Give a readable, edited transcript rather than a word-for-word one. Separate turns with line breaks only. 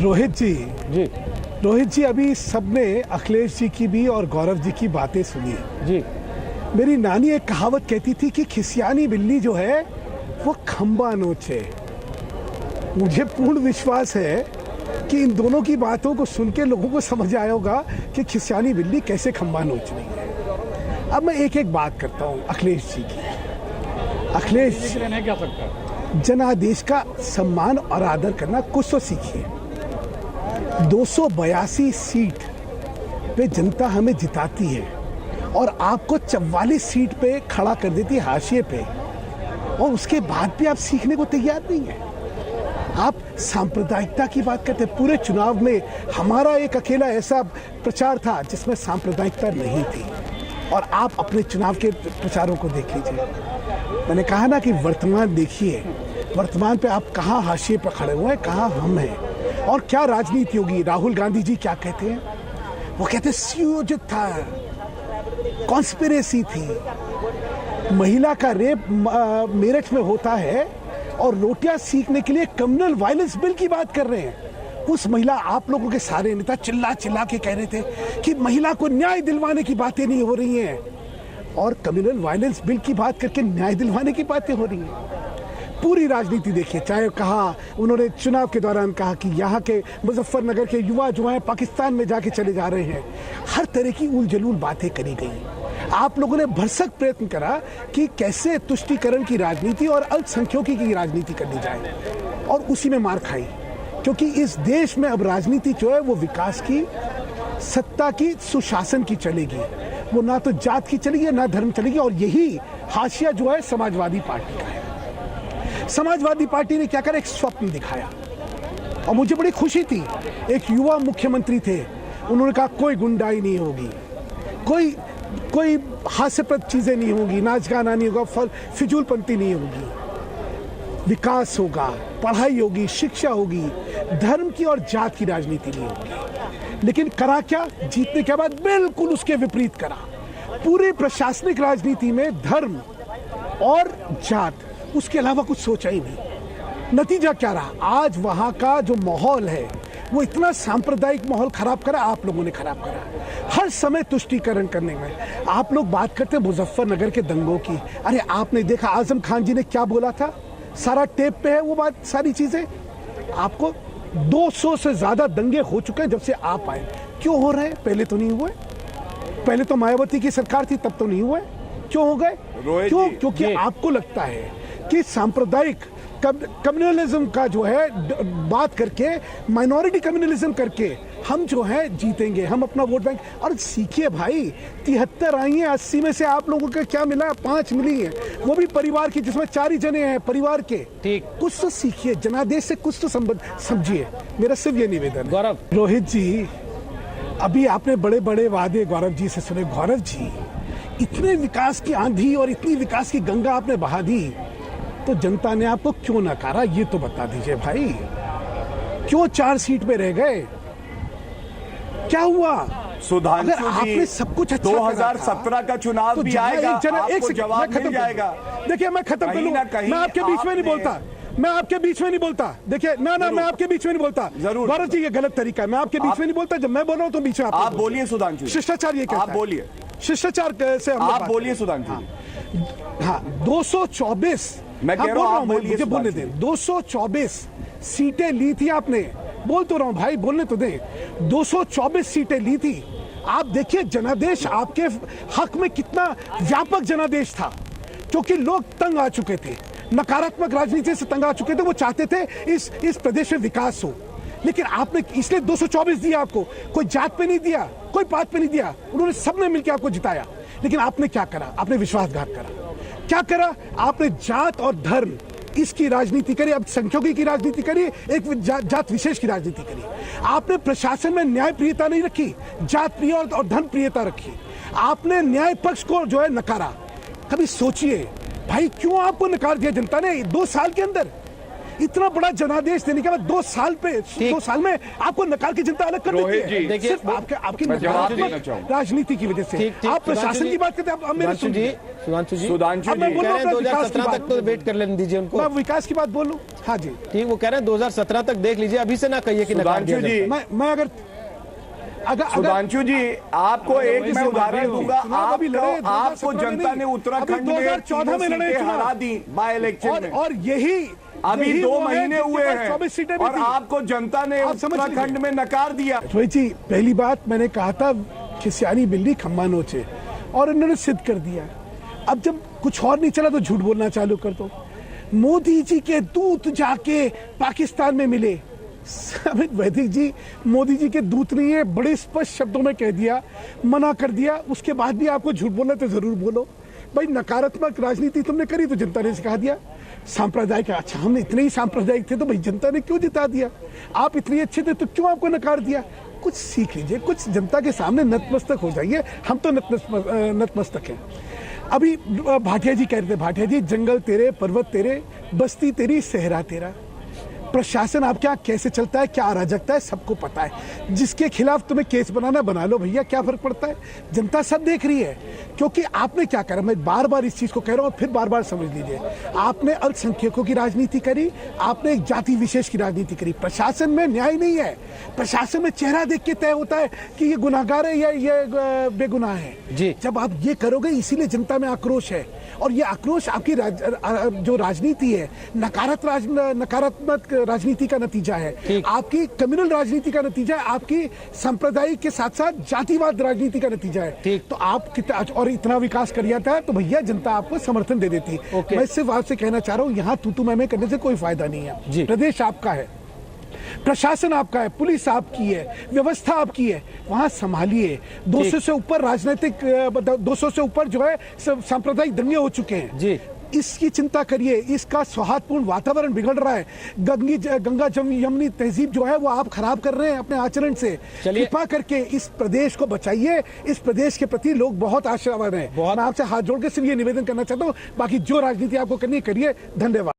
रोहित जी
जी
रोहित जी, अभी सबने अखिलेश जी की भी और गौरव जी की बातें सुनी
जी।
मेरी नानी एक कहावत कहती थी कि खिसियानी बिल्ली जो है वो खंबा नोचे। मुझे पूर्ण विश्वास है कि इन दोनों की बातों को सुन के लोगों को समझ आया होगा कि खिसियानी बिल्ली कैसे खंबा नोच रही है। अब मैं एक एक बात करता हूँ अखिलेश जी की। अखिलेश,
क्या सकता है
जनादेश का सम्मान और आदर करना कुछ तो सीखिए। 282 सीट पे जनता हमें जिताती है और आपको 44 सीट पे खड़ा कर देती है हाशिए पे, और उसके बाद भी आप सीखने को तैयार नहीं है। आप सांप्रदायिकता की बात करते हैं। पूरे चुनाव में हमारा एक अकेला ऐसा प्रचार था जिसमें सांप्रदायिकता नहीं थी, और आप अपने चुनाव के प्रचारों को देख लीजिए। मैंने कहा ना कि वर्तमान देखिए, वर्तमान पे आप कहाँ हाशिए पर खड़े हुए हैं, कहाँ हम हैं, और क्या राजनीति होगी। राहुल गांधी जी क्या कहते हैं? वो कहते हैं सुयोजित था, कॉन्स्पिरेसी थी। महिला का रेप मेरठ में होता है और रोटियां सीखने के लिए कम्युनल वायलेंस बिल की बात कर रहे हैं। उस महिला, आप लोगों के सारे नेता चिल्ला चिल्ला के कह रहे थे कि महिला को न्याय दिलवाने की बातें नहीं हो रही हैं, और कम्युनल वायलेंस बिल की बात करके न्याय दिलवाने की बातें हो रही हैं। पूरी राजनीति देखिए, चाहे कहा उन्होंने चुनाव के दौरान कहा कि यहाँ के मुजफ्फरनगर के युवा जो हैं पाकिस्तान में जाके चले जा रहे हैं। हर तरह की उल जलूल बातें करी गई। आप लोगों ने भरसक प्रयत्न करा कि कैसे तुष्टीकरण की राजनीति और अल्पसंख्यकों की राजनीति करनी जाए, और उसी में मार खाई। क्योंकि इस देश में अब राजनीति जो है वो विकास की, सत्ता की, सुशासन की चलेगी। वो ना तो जात की चलेगी ना धर्म चलेगी। और यही हाशिया जो है समाजवादी पार्टी का है। समाजवादी पार्टी ने क्या करा, एक स्वप्न दिखाया, और मुझे बड़ी खुशी थी। एक युवा मुख्यमंत्री थे, उन्होंने कहा कोई गुंडाई नहीं होगी, कोई हास्यप्रद चीजें नहीं होगी, नाच गाना नहीं होगा, फिजूलपंती नहीं होगी, विकास होगा, पढ़ाई होगी, शिक्षा होगी, धर्म की और जात की राजनीति नहीं होगी। लेकिन करा क्या? जीतने के बाद बिल्कुल उसके विपरीत करा। पूरी प्रशासनिक राजनीति में धर्म और जात, उसके अलावा कुछ सोचा ही नहीं। नतीजा क्या रहा? आज वहां का जो माहौल है वो इतना सांप्रदायिक माहौल खराब करा, आप लोगों ने खराब करा। हर समय तुष्टीकरण करने में आप लोग बात करते हैं मुजफ्फरनगर के दंगों की। अरे आपने देखा आजम खान जी ने क्या बोला था? सारा टेप पे है वो बात, सारी चीजें। आपको 200 से ज्यादा दंगे हो चुके हैं जब से आप आए। क्यों हो रहे हैं? पहले तो नहीं हुए। पहले तो मायावती की सरकार थी, तब तो नहीं हुए। क्यों हो गए? क्यों? क्योंकि आपको लगता है कि सांप्रदायिक कम्युनलिज्म का जो है बात करके, माइनॉरिटी कम्युनलिज्म करके हम जो है जीतेंगे, हम अपना वोट बैंक। और सीखिए भाई, 73 आई हैं, 80 में से आप लोगों को क्या मिला? 5 मिली है, वो भी परिवार की, जिसमें 4 ही जने हैं परिवार के।
ठीक,
कुछ तो सीखिए, जनादेश से कुछ तो समझिए। मेरा सिर्फ ये निवेदन।
गौरव,
रोहित जी, अभी आपने बड़े बड़े वादे गौरव जी से सुने। गौरव जी, इतने विकास की आंधी और इतनी विकास की गंगा आपने बहा दी, तो जनता ने आपको क्यों नकारा? ये तो बता दीजिए भाई। क्यों 4 सीट पे रह गए? क्या हुआ?
सुधांशु
आपने सब कुछ अच्छा
2017 का चुनाव भी आएगा, आपको जवाब मिल जाएगा।
देखिए मैं खत्म कर लूं, मैं आपके बीच में नहीं बोलता, मैं आपके बीच में नहीं बोलता। देखिए ना मैं आपके बीच में नहीं बोलता।
जरूर
गौरव जी, ये गलत तरीका है। मैं आपके बीच में नहीं बोलता। जब मैं बोल रहा हूं तो बीच में
आप बोलिए सुधांशु।
शिष्टाचार ये कहता है।
आप बोलिए।
शिष्टाचार से
आप बोलिए सुधांशु।
हाँ, 224,
मैं कह रहा हूं,
मुझे बोलने दें। 224 सीटें ली थी आपने। बोल तो रहा हूं भाई, बोलने तो दें। 224 सीटें ली थी। आप देखिए जनादेश आपके हक में कितना व्यापक जनादेश था, क्योंकि लोग तंग आ चुके थे, नकारात्मक राजनीति से तंग आ चुके थे। वो चाहते थे इस प्रदेश में विकास हो। लेकिन आपने इसलिए 224 दिया आपको। कोई जात पे नहीं दिया, कोई पात पे नहीं दिया, उन्होंने सबने मिलकर आपको जिताया। लेकिन आपने क्या करा? आपने विश्वासघात करा। क्या करा आपने? जात और धर्म इसकी राजनीति करी, अब संख्यकों की राजनीति करी, एक जात विशेष की राजनीति करी। आपने प्रशासन में न्याय प्रियता नहीं रखी, जात प्रिय और धर्म प्रियता रखी। आपने न्याय पक्ष को जो है नकारा। कभी सोचिए भाई, क्यों आपको नकार दिया जनता ने 2 साल के अंदर? इतना बड़ा जनादेश देने के बाद 2 साल में आपको नकार की जनता अलग कर देती है।
देखिए,
सिर्फ आपकी
जवाब देना चाहूँ
राजनीति की वजह से आप प्रशासन की बात करते हैं। अब मेरे
सुधांशु जी
सुधांशु
मैं
जी
बोल रहा हूँ
2017 तक तो वेट कर लेने दीजिए उनको।
मैं विकास की बात बोलूं। हाँ जी
ठीक, वो कह रहे हैं 2017 तक देख लीजिए, अभी से ना कहिए कि नकार दिया
सुधांशु जी
जाए।
मैं अगर
सुधांशु जी आपको एक मैं उदाहरण दूंगा।
चुनाव अभी लड़े,
आपको
2017
जनता ने
नहीं,
उत्तराखंड
अभी
में
2014 में लड़े चुनाव।
हरा दी बाय इलेक्शन में,
और यही
अभी 2
वो है
महीने
जिनके
हुए
पास
हैं
24 सीटें भी
और
थी।
आपको जनता ने
आप समझ लीजिए।
उत्तराखंड में नकार दिया।
रोहित जी, पहली बात मैंने कहा था कि सियानी बिल्ली खम्मा नोचे, और इन्होंने सिद्ध कर दिया। अब जब कुछ और नहीं चला तो झूठ बोलना चालू कर दो। मोदी जी के दूत जाके पाकिस्तान में मिले। अमित वैदिक जी मोदी जी के दूत नहीं है, बड़े स्पष्ट शब्दों में कह दिया, मना कर दिया। उसके बाद भी आपको झूठ बोलना तो जरूर बोलो भाई। नकारात्मक राजनीति तुमने करी तो जनता ने सिखा दिया। सांप्रदायिक, अच्छा हमने इतने ही सांप्रदायिक थे तो भाई जनता ने क्यों जिता दिया? आप इतने अच्छे थे तो क्यों आपको नकार दिया? कुछ सीख लीजिए, कुछ जनता के सामने नतमस्तक हो जाइए। हम तो नतमस्तक हैं। अभी भाटिया जी कह रहे थे, भाटिया जी जंगल तेरे, पर्वत तेरे, बस्ती तेरी, सहरा तेरा। प्रशासन आपके यहाँ कैसे चलता है, क्या अराजकता है, सबको पता है। जिसके खिलाफ तुम्हें केस बनाना बना लो भैया, क्या फर्क पड़ता है? जनता सब देख रही है। क्योंकि आपने क्या करा, मैं बार बार इस चीज को कह रहा हूं, फिर बार बार समझ लीजिए। आपने अल्पसंख्यकों की राजनीति करी, आपने एक जाति विशेष की राजनीति करी। प्रशासन में न्याय नहीं है। प्रशासन में चेहरा देख के तय होता है कि ये गुनाहगार है या ये बेगुनाह है
जी।
जब आप ये करोगे, इसीलिए जनता में आक्रोश है। और ये आक्रोश आपकी जो राजनीति है, नकारात्मक राजनीति का नतीजा है, आपकी कम्युनल राजनीति का नतीजा है, आपकी सांप्रदायिक के साथ साथ जातिवाद राजनीति का नतीजा है। तो आप और इतना विकास कर जाता है तो भैया जनता आपको समर्थन दे देती है। मैं सिर्फ आपसे कहना चाह रहा हूँ, यहाँ तू मैं करने से कोई फायदा नहीं है। प्रदेश आपका है, प्रशासन आपका है, पुलिस आपकी है, व्यवस्था आपकी है, वहां संभालिए। 200 से ऊपर राजनीतिक 200 से ऊपर जो है सांप्रदायिक दंगे हो चुके हैं जी। इसकी चिंता करिए। इसका सौहार्दपूर्ण वातावरण बिगड़ रहा है। गंगा यमुनी तहजीब जो है वो आप खराब कर रहे हैं अपने आचरण से। कृपा करके इस प्रदेश को बचाइए। इस प्रदेश के प्रति लोग बहुत आशावान हैं। मैं आपसे हाथ जोड़ के सिर्फ ये निवेदन करना चाहता हूँ, बाकी जो राजनीति आपको करनी करिए। धन्यवाद।